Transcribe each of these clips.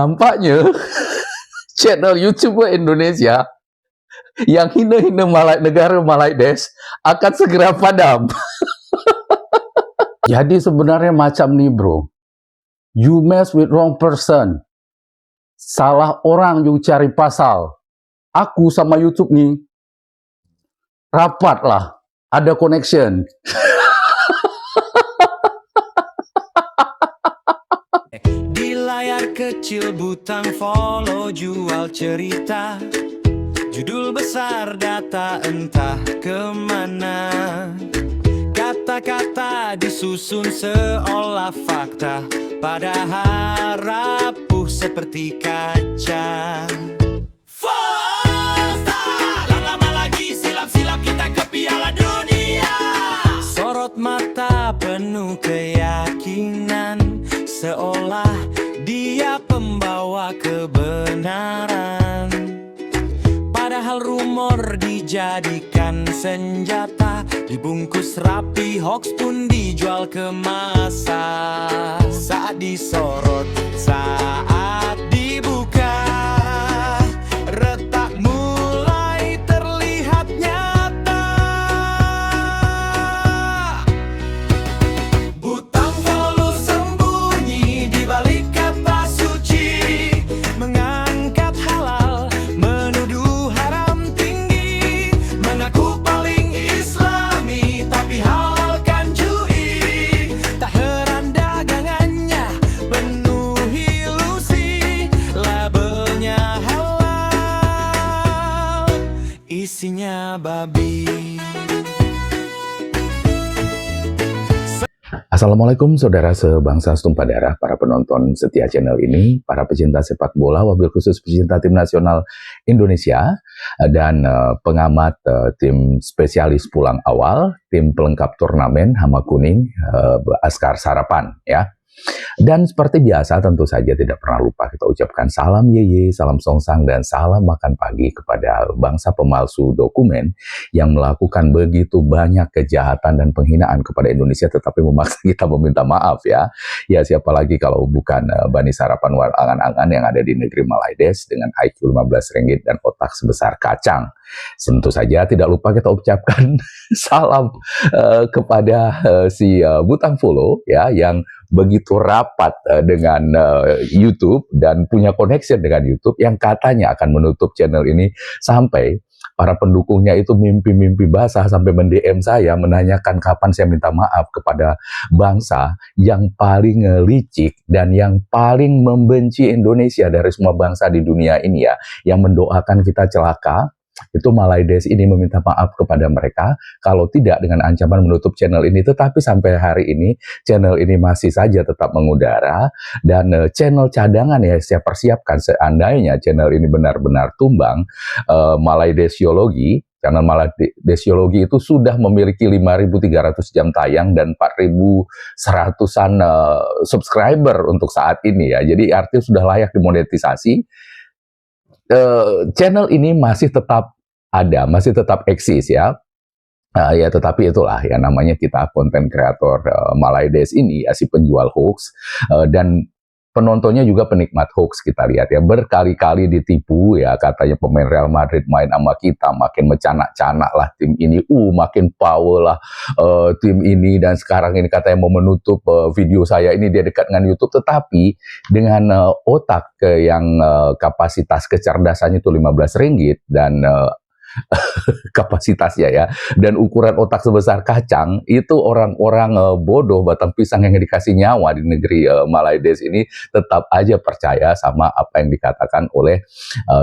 Nampaknya channel YouTube Indonesia yang hina-hina negara Malaides akan segera padam. Jadi sebenarnya macam ni bro, you mess with wrong person, salah orang you cari pasal. Aku sama YouTube ni rapat lah, ada connection. Di layar kecil butang follow jual cerita, judul besar data entah kemana. Kata-kata disusun seolah fakta, padahal rapuh seperti kaca. Lama lagi silap-silap kita ke Piala Dunia. Sorot mata penuh keyakinan, seolah dia pembawa kebenaran. Padahal rumor dijadikan senjata, dibungkus rapi, hoax pun dijual ke massa. Saat disorot, saat dibuka, retak mulai terlihat nyata. Butang follow sembunyi di balik kata suci, mengangkat halal, menuduh haram tinggi, mengaku paling islami tapi halalkan jui. Tak heran dagangannya penuh ilusi, labelnya halal, isinya babi. Assalamualaikum saudara sebangsa setumpah darah, para penonton setia channel ini, para pecinta sepak bola, wabil khusus pecinta tim nasional Indonesia, dan pengamat tim spesialis pulang awal, tim pelengkap turnamen Hama Kuning, Askar Sarapan ya. Dan seperti biasa tentu saja tidak pernah lupa kita ucapkan salam yeye, salam songsang, dan salam makan pagi kepada bangsa pemalsu dokumen yang melakukan begitu banyak kejahatan dan penghinaan kepada Indonesia tetapi memaksa kita meminta maaf ya. Ya siapa lagi kalau bukan Bani Sarapan angan-angan yang ada di negeri Malaides dengan IQ 15 ringgit dan otak sebesar kacang. Tentu saja tidak lupa kita ucapkan salam kepada si Butang Follow ya, yang begitu rapat dengan YouTube dan punya connection dengan YouTube, yang katanya akan menutup channel ini sampai para pendukungnya itu mimpi-mimpi basah sampai mendm saya menanyakan kapan saya minta maaf kepada bangsa yang paling licik dan yang paling membenci Indonesia dari semua bangsa di dunia ini ya, yang mendoakan kita celaka. Itu Malaides ini meminta maaf kepada mereka, kalau tidak dengan ancaman menutup channel ini. Tetapi sampai hari ini channel ini masih saja tetap mengudara, dan channel cadangan ya saya persiapkan seandainya channel ini benar-benar tumbang. Malaidesiologi, channel Malaidesiologi itu sudah memiliki 5.300 jam tayang dan 4.100-an subscriber untuk saat ini ya. Jadi artinya sudah layak dimonetisasi. Channel ini masih tetap ada, masih tetap eksis ya. Ya tetapi itulah ya namanya kita konten kreator Malaides ini ya, si penjual hoax, dan penontonnya juga penikmat hoax. Kita lihat ya, berkali-kali ditipu ya, katanya pemain Real Madrid main sama kita, makin mencanak-canak lah tim ini, makin power lah tim ini, dan sekarang ini katanya mau menutup video saya ini, dia dekat dengan YouTube, tetapi dengan otak yang kapasitas kecerdasannya itu 15 ringgit dan kapasitasnya ya, dan ukuran otak sebesar kacang, itu orang-orang bodoh batang pisang yang dikasih nyawa di negeri Malaides ini tetap aja percaya sama apa yang dikatakan oleh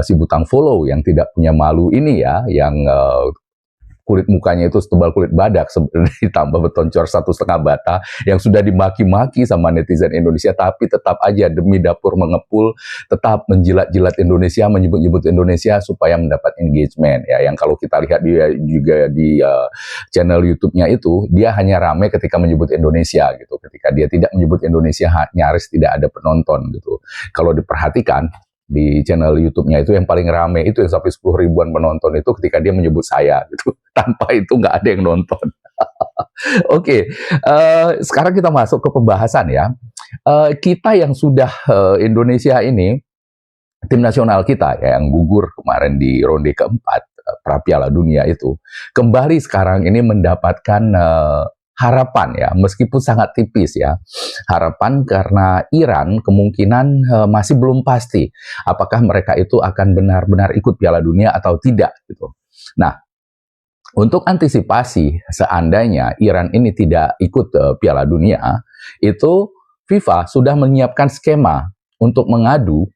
si Butang Follow yang tidak punya malu ini ya, yang kulit mukanya itu setebal kulit badak, ditambah beton cor 1,5 bata, yang sudah dimaki-maki sama netizen Indonesia, tapi tetap aja demi dapur mengepul, tetap menjilat-jilat Indonesia, menyebut-nyebut Indonesia supaya mendapat engagement ya. Yang kalau kita lihat dia juga di channel YouTube-nya itu, dia hanya rame ketika menyebut Indonesia gitu. Ketika dia tidak menyebut Indonesia, nyaris tidak ada penonton gitu. Kalau diperhatikan di channel YouTube-nya itu yang paling rame itu yang sampai 10 ribuan penonton itu ketika dia menyebut saya gitu. Tanpa itu nggak ada yang nonton. Oke, sekarang kita masuk ke pembahasan ya. Kita yang sudah Indonesia ini tim nasional kita ya, yang gugur kemarin di ronde keempat pra Piala Dunia itu kembali sekarang ini mendapatkan harapan ya, meskipun sangat tipis ya, harapan karena Iran kemungkinan masih belum pasti apakah mereka itu akan benar-benar ikut Piala Dunia atau tidak gitu. Nah, untuk antisipasi seandainya Iran ini tidak ikut Piala Dunia, itu FIFA sudah menyiapkan skema untuk mengadu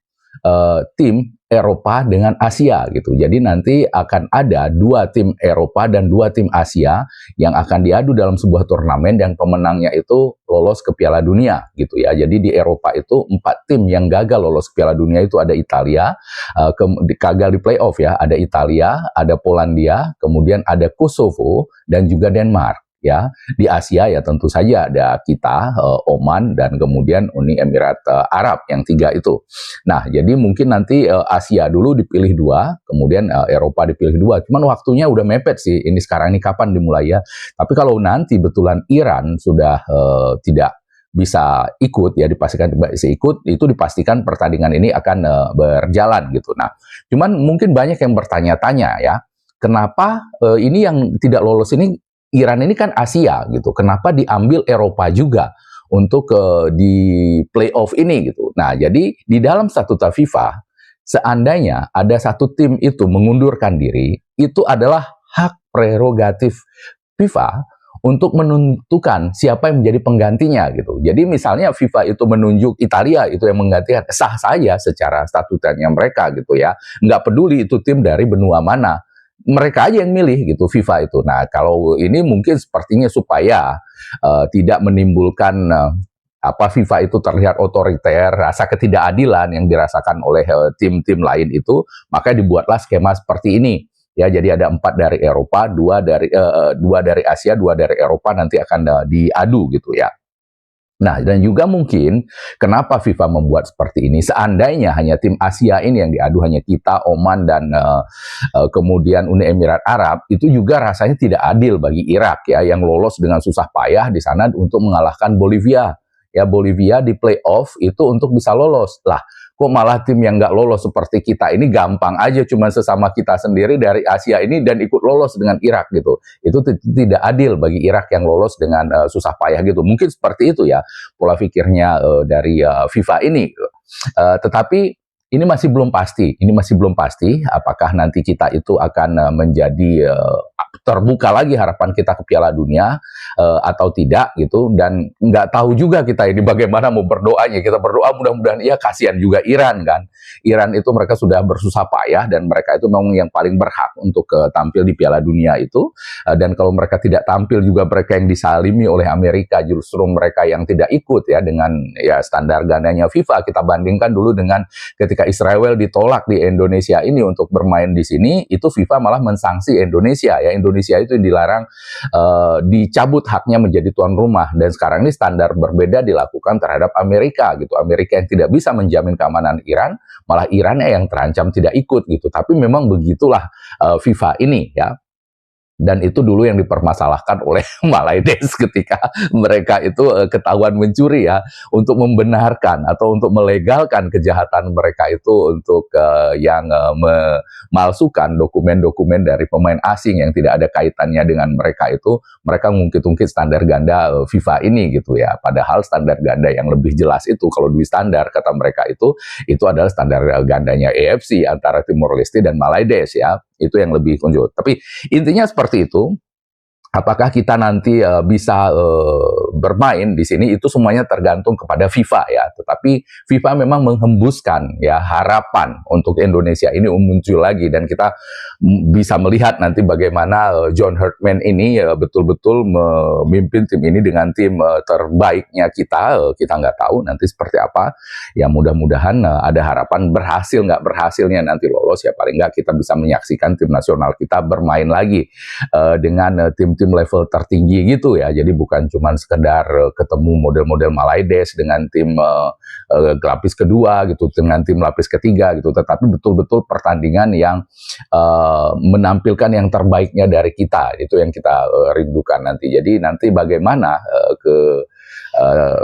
tim Eropa dengan Asia gitu. Jadi nanti akan ada 2 tim Eropa dan 2 tim Asia yang akan diadu dalam sebuah turnamen dan pemenangnya itu lolos ke Piala Dunia gitu ya. Jadi di Eropa itu 4 tim yang gagal lolos ke Piala Dunia itu ada Italia, gagal di playoff ya, ada Italia, ada Polandia, kemudian ada Kosovo dan juga Denmark. Ya, di Asia ya tentu saja ada kita, Oman, dan kemudian Uni Emirat Arab yang 3 itu. Nah, jadi mungkin nanti Asia dulu dipilih 2, kemudian Eropa dipilih 2. Cuman waktunya udah mepet sih. Ini sekarang ini kapan dimulai ya? Tapi kalau nanti betulan Iran sudah tidak bisa ikut ya, dipastikan tidak bisa ikut, itu dipastikan pertandingan ini akan berjalan gitu. Nah, cuman mungkin banyak yang bertanya-tanya ya, kenapa ini yang tidak lolos ini Iran ini kan Asia gitu, kenapa diambil Eropa juga untuk di playoff ini gitu. Nah, jadi di dalam statuta FIFA, seandainya ada satu tim itu mengundurkan diri, itu adalah hak prerogatif FIFA untuk menentukan siapa yang menjadi penggantinya gitu. Jadi misalnya FIFA itu menunjuk Italia itu yang menggantikan, sah saja secara statutanya mereka gitu ya. Nggak peduli itu tim dari benua mana. Mereka aja yang milih gitu FIFA itu. Nah, kalau ini mungkin sepertinya supaya tidak menimbulkan FIFA itu terlihat otoriter, rasa ketidakadilan yang dirasakan oleh tim-tim lain itu, maka dibuatlah skema seperti ini. Ya, jadi ada 4 dari Eropa, 2 dari Asia, 2 dari Eropa nanti akan diadu gitu ya. Nah, dan juga mungkin kenapa FIFA membuat seperti ini, seandainya hanya tim Asia ini yang diadu, hanya kita, Oman, dan kemudian Uni Emirat Arab, itu juga rasanya tidak adil bagi Irak ya, yang lolos dengan susah payah di sana untuk mengalahkan Bolivia. Ya, Bolivia di playoff itu untuk bisa lolos. Lah, kok malah tim yang nggak lolos seperti kita ini gampang aja, cuma sesama kita sendiri dari Asia ini dan ikut lolos dengan Irak gitu. Itu tidak adil bagi Irak yang lolos dengan susah payah gitu. Mungkin seperti itu ya pola pikirnya dari FIFA ini. Tetapi ini masih belum pasti. Ini masih belum pasti apakah nanti kita itu akan menjadi terbuka lagi harapan kita ke Piala Dunia atau tidak gitu, dan nggak tahu juga kita ini bagaimana mau berdoanya. Kita berdoa mudah-mudahan iya, kasihan juga Iran kan. Iran itu mereka sudah bersusah payah dan mereka itu memang yang paling berhak untuk tampil di Piala Dunia itu, dan kalau mereka tidak tampil juga mereka yang disalimi oleh Amerika, justru mereka yang tidak ikut ya dengan ya standar gandanya FIFA. Kita bandingkan dulu dengan ketika Israel ditolak di Indonesia ini untuk bermain di sini, itu FIFA malah mensanksi Indonesia ya. Indonesia itu dilarang dicabut haknya menjadi tuan rumah, dan sekarang ini standar berbeda dilakukan terhadap Amerika gitu. Amerika yang tidak bisa menjamin keamanan Iran, malah Irannya yang terancam tidak ikut gitu. Tapi memang begitulah FIFA ini ya. Dan itu dulu yang dipermasalahkan oleh Malaides ketika mereka itu ketahuan mencuri ya, untuk membenarkan atau untuk melegalkan kejahatan mereka itu untuk yang memalsukan dokumen-dokumen dari pemain asing yang tidak ada kaitannya dengan mereka itu, mereka ngungkit-ungkit standar ganda FIFA ini gitu ya. Padahal standar ganda yang lebih jelas itu kalau di standar kata mereka itu adalah standar gandanya AFC antara Timor Leste dan Malaides ya. Itu yang lebih konjol. Tapi intinya seperti itu. Apakah kita nanti bisa bermain di sini, itu semuanya tergantung kepada FIFA ya. Tetapi FIFA memang menghembuskan ya harapan untuk Indonesia ini muncul lagi, dan kita bisa melihat nanti bagaimana John Herdman ini betul-betul memimpin tim ini dengan tim terbaiknya kita. Kita nggak tahu nanti seperti apa. Ya mudah-mudahan ada harapan, berhasil nggak berhasilnya nanti lolos ya, paling nggak kita bisa menyaksikan tim nasional kita bermain lagi dengan tim level tertinggi gitu ya. Jadi bukan cuma sekedar ketemu model-model Malaides dengan tim lapis kedua gitu, dengan tim lapis ketiga gitu, tetapi betul-betul pertandingan yang menampilkan yang terbaiknya dari kita. Itu yang kita rindukan nanti. Jadi nanti bagaimana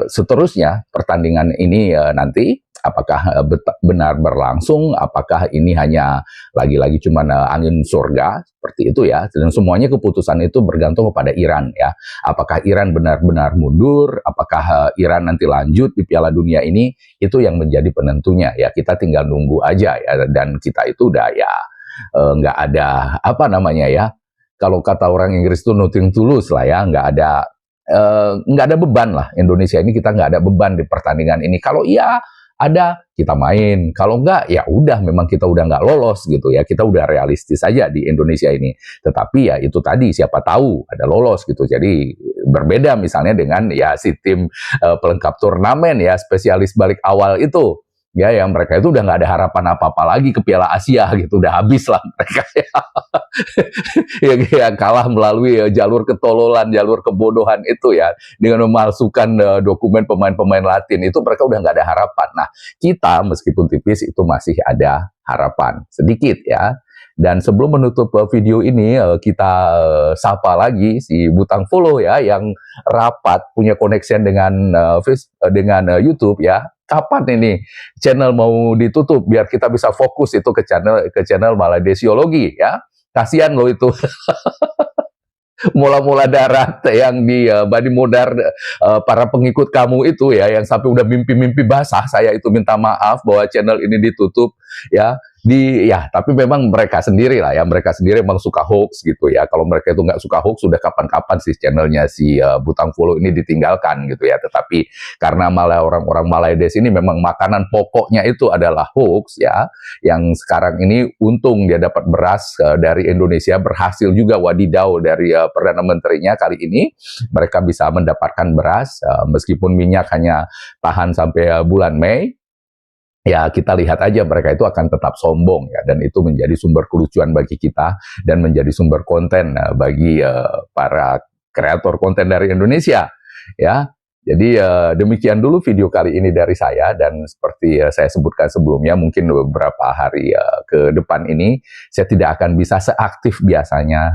seterusnya pertandingan ini nanti Apakah benar berlangsung? Apakah ini hanya lagi-lagi cuma angin surga seperti itu ya? Dan semuanya keputusan itu bergantung kepada Iran ya. Apakah Iran benar-benar mundur? Apakah Iran nanti lanjut di Piala Dunia ini? Itu yang menjadi penentunya ya. Kita tinggal nunggu aja ya. Dan kita itu udah ya nggak ada apa namanya ya. Kalau kata orang Inggris itu nothing tulus lah ya, nggak ada beban lah. Indonesia ini kita nggak ada beban di pertandingan ini. Kalau iya ada, kita main. Kalau enggak, ya udah memang kita udah nggak lolos gitu ya. Kita udah realistis aja di Indonesia ini. Tetapi ya itu tadi, siapa tahu ada lolos gitu. Jadi berbeda misalnya dengan ya si tim pelengkap turnamen ya, spesialis balik awal itu. Ya, yang mereka itu udah nggak ada harapan apa-apa lagi ke Piala Asia gitu, udah habis lah mereka ya kalah melalui jalur ketololan, jalur kebodohan itu ya, dengan memalsukan dokumen pemain-pemain Latin itu mereka udah nggak ada harapan. Nah, kita meskipun tipis itu masih ada harapan sedikit ya. Dan sebelum menutup video ini, kita sapa lagi si Butang Follow ya, yang rapat punya connection dengan YouTube ya. Kapan ini channel mau ditutup biar kita bisa fokus itu ke channel Maladesiologi ya. Kasihan loh itu. Mula-mula darat yang di Bani Modar para pengikut kamu itu ya, yang sampai udah mimpi-mimpi basah, saya itu minta maaf bahwa channel ini ditutup ya. Tapi memang mereka sendiri lah ya, mereka sendiri memang suka hoax gitu ya. Kalau mereka itu nggak suka hoax, sudah kapan-kapan sih channelnya si Butang Follow ini ditinggalkan gitu ya. Tetapi karena malah orang-orang Malaides ini memang makanan pokoknya itu adalah hoax ya, yang sekarang ini untung dia dapat beras dari Indonesia, berhasil juga wadidaw dari Perdana Menterinya kali ini, mereka bisa mendapatkan beras meskipun minyak hanya tahan sampai bulan Mei. Ya, kita lihat aja mereka itu akan tetap sombong ya, dan itu menjadi sumber kelucuan bagi kita dan menjadi sumber konten bagi para kreator konten dari Indonesia ya. Jadi demikian dulu video kali ini dari saya, dan seperti saya sebutkan sebelumnya, mungkin beberapa hari ke depan ini saya tidak akan bisa seaktif biasanya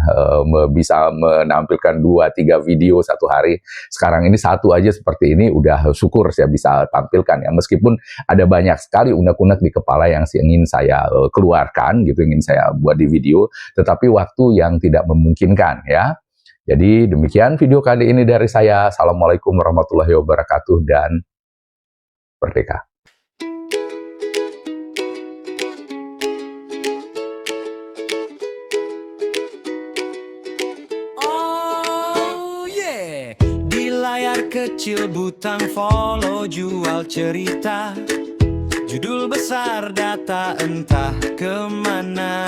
bisa menampilkan 2-3 video satu hari. Sekarang ini satu aja seperti ini udah syukur saya bisa tampilkan ya, meskipun ada banyak sekali unek-unek di kepala yang ingin saya keluarkan gitu, ingin saya buat di video, tetapi waktu yang tidak memungkinkan ya. Jadi demikian video kali ini dari saya. Assalamualaikum warahmatullahi wabarakatuh dan merdeka. Oh yeah, di layar kecil Butang Follow jual cerita, judul besar data entah kemana.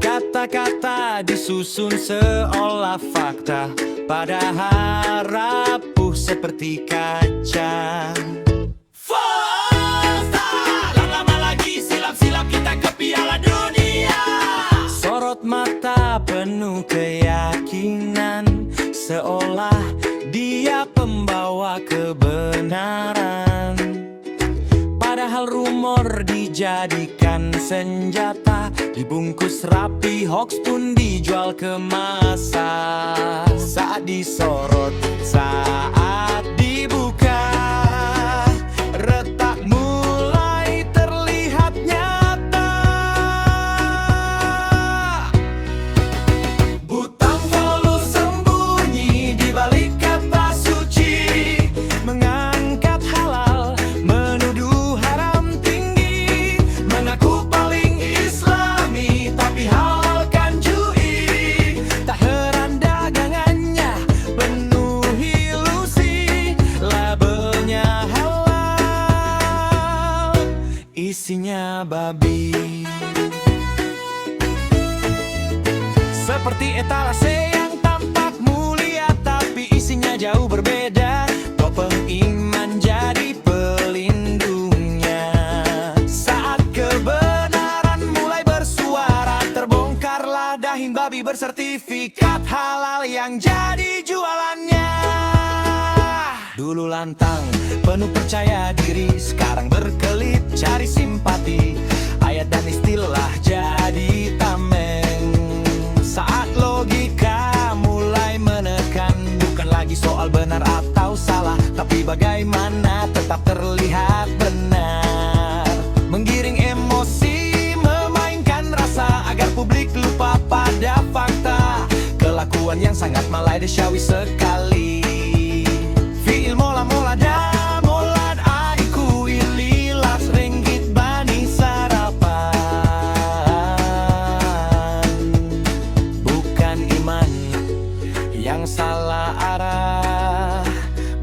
Kata-kata disusun seolah fakta, padahal rapuh seperti kaca. Falsa, lama lagi silap-silap kita ke Piala Dunia. Sorot mata penuh keyakinan, seolah dia pembawa kebenaran. Padahal rumor dijadikan senjata, dibungkus rapi, hoax pun dijual ke massa. Saat disorot, saat dibuka, retak mulai terlihat nyata. Butang Follow sembunyi di balik kata suci, mengangkat halal, menuduh haram tinggi, mengaku paling Islami tapi halal kan jui. Tak heran dagangannya penuh ilusi, labelnya halal, isinya babi. Seperti etalase yang tampak mulia tapi isinya jauh berbeda, topeng iman jadi pelindungnya. Saat kebenaran mulai bersuara, terbongkarlah daging babi bersertifikat halal yang jadi jualannya. Dulu lantang, penuh percaya diri, sekarang berkelit cari simpati. Ayat dan istilah jadi tameng. Saat logika mulai menekan, bukan lagi soal benar atau salah, tapi bagaimana tetap terlihat benar. Malaysiawi sekali. Fiil mola da molad aiku ililas ringgit bani sarapan. Bukan iman yang salah arah,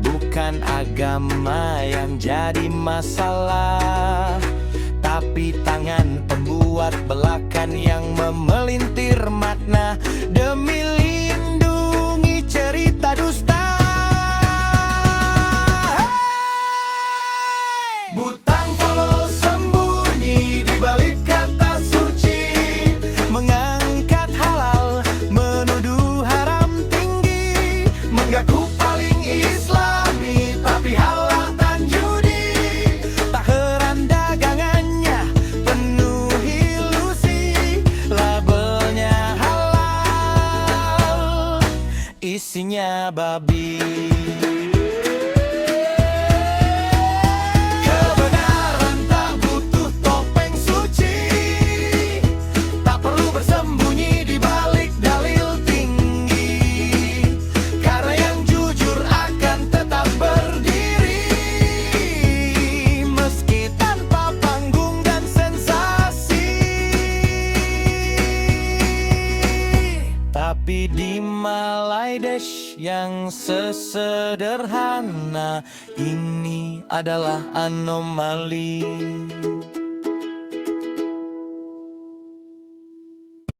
bukan agama yang jadi masalah, tapi tangan pembuat belakan yang memelintir makna demi lindungi cerita dusta. Hey! Butang follow sembunyi di balik kata suci, mengangkat halal, menuduh haram tinggi, mengaku paling islami, tapi halal dan judi. Tak heran dagangannya penuh ilusi, labelnya halal, isinya babi. Kebenaran tak butuh topeng suci, tak perlu bersembunyi di balik dalil tinggi, karena yang jujur akan tetap berdiri, meski tanpa panggung dan sensasi. Tapi di Malaysia yang sesederhana ini adalah anomali.